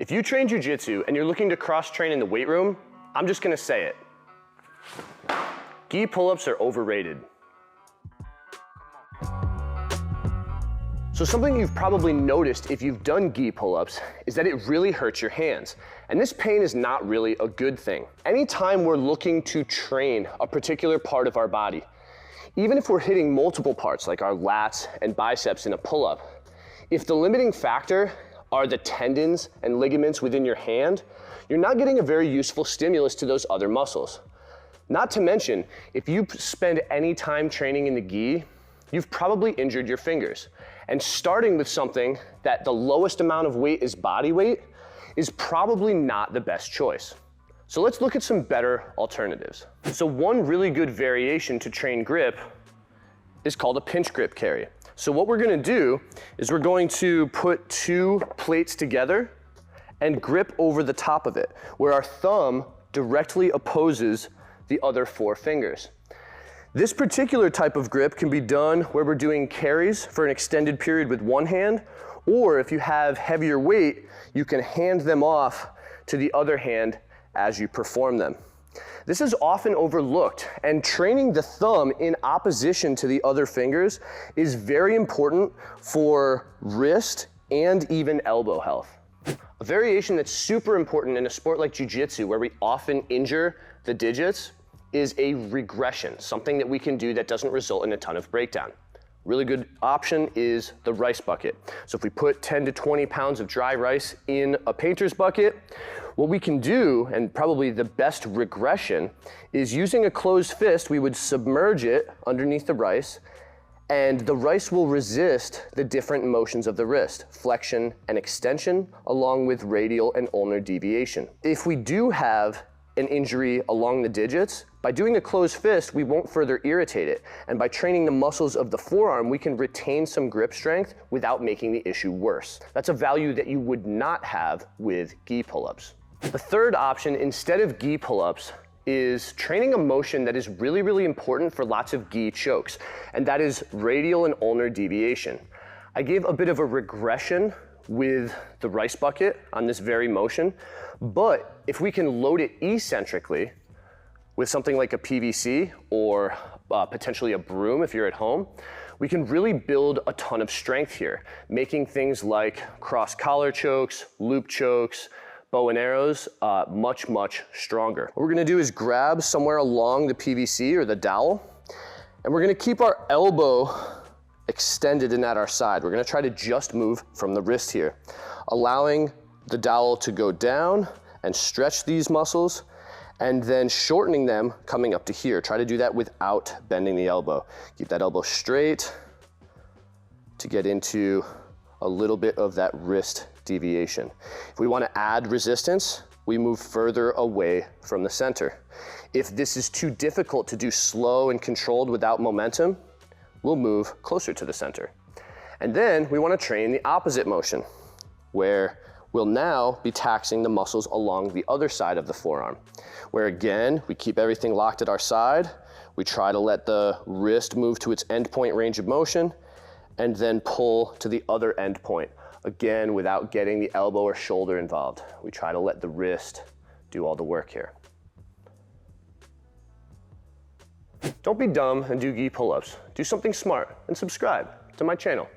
If you train Jiu Jitsu and you're looking to cross-train in the weight room, I'm just gonna say it. Gi pull-ups are overrated. So something you've probably noticed if you've done gi pull-ups is that it really hurts your hands. And this pain is not really a good thing. Anytime we're looking to train a particular part of our body, even if we're hitting multiple parts like our lats and biceps in a pull-up, if the limiting factor are the tendons and ligaments within your hand, you're not getting a very useful stimulus to those other muscles. Not to mention, if you spend any time training in the gi, you've probably injured your fingers. And starting with something that the lowest amount of weight is body weight is probably not the best choice. So let's look at some better alternatives. So one really good variation to train grip is called a pinch grip carry. So what we're gonna do is we're going to put two plates together and grip over the top of it, where our thumb directly opposes the other four fingers. This particular type of grip can be done where we're doing carries for an extended period with one hand, or if you have heavier weight, you can hand them off to the other hand as you perform them. This is often overlooked, and training the thumb in opposition to the other fingers is very important for wrist and even elbow health. A variation that's super important in a sport like Jiu Jitsu, where we often injure the digits, is a regression, something that we can do that doesn't result in a ton of breakdown. Really good option is the rice bucket. So if we put 10 to 20 pounds of dry rice in a painter's bucket, what we can do, and probably the best regression, is using a closed fist, we would submerge it underneath the rice, and the rice will resist the different motions of the wrist, flexion and extension, along with radial and ulnar deviation. If we do have an injury along the digits, by doing a closed fist, we won't further irritate it. And by training the muscles of the forearm, we can retain some grip strength without making the issue worse. That's a value that you would not have with gi pull-ups. The third option, instead of gi pull-ups, is training a motion that is really, really important for lots of gi chokes, and that is radial and ulnar deviation. I gave a bit of a regression with the rice bucket on this very motion, but if we can load it eccentrically with something like a PVC or potentially a broom if you're at home, we can really build a ton of strength here, making things like cross collar chokes, loop chokes, bow and arrows much, much stronger. What we're gonna do is grab somewhere along the PVC or the dowel, and we're gonna keep our elbow extended and at our side. We're gonna try to just move from the wrist here, allowing the dowel to go down and stretch these muscles, and then shortening them coming up to here. Try to do that without bending the elbow. Keep that elbow straight to get into a little bit of that wrist deviation. If we want to add resistance, we move further away from the center. If this is too difficult to do slow and controlled without momentum, we'll move closer to the center. And then we want to train the opposite motion, where we'll now be taxing the muscles along the other side of the forearm, where again, we keep everything locked at our side. We try to let the wrist move to its endpoint range of motion, and then pull to the other endpoint, again, without getting the elbow or shoulder involved. We try to let the wrist do all the work here. Don't be dumb and do gi pull-ups. Do something smart and subscribe to my channel.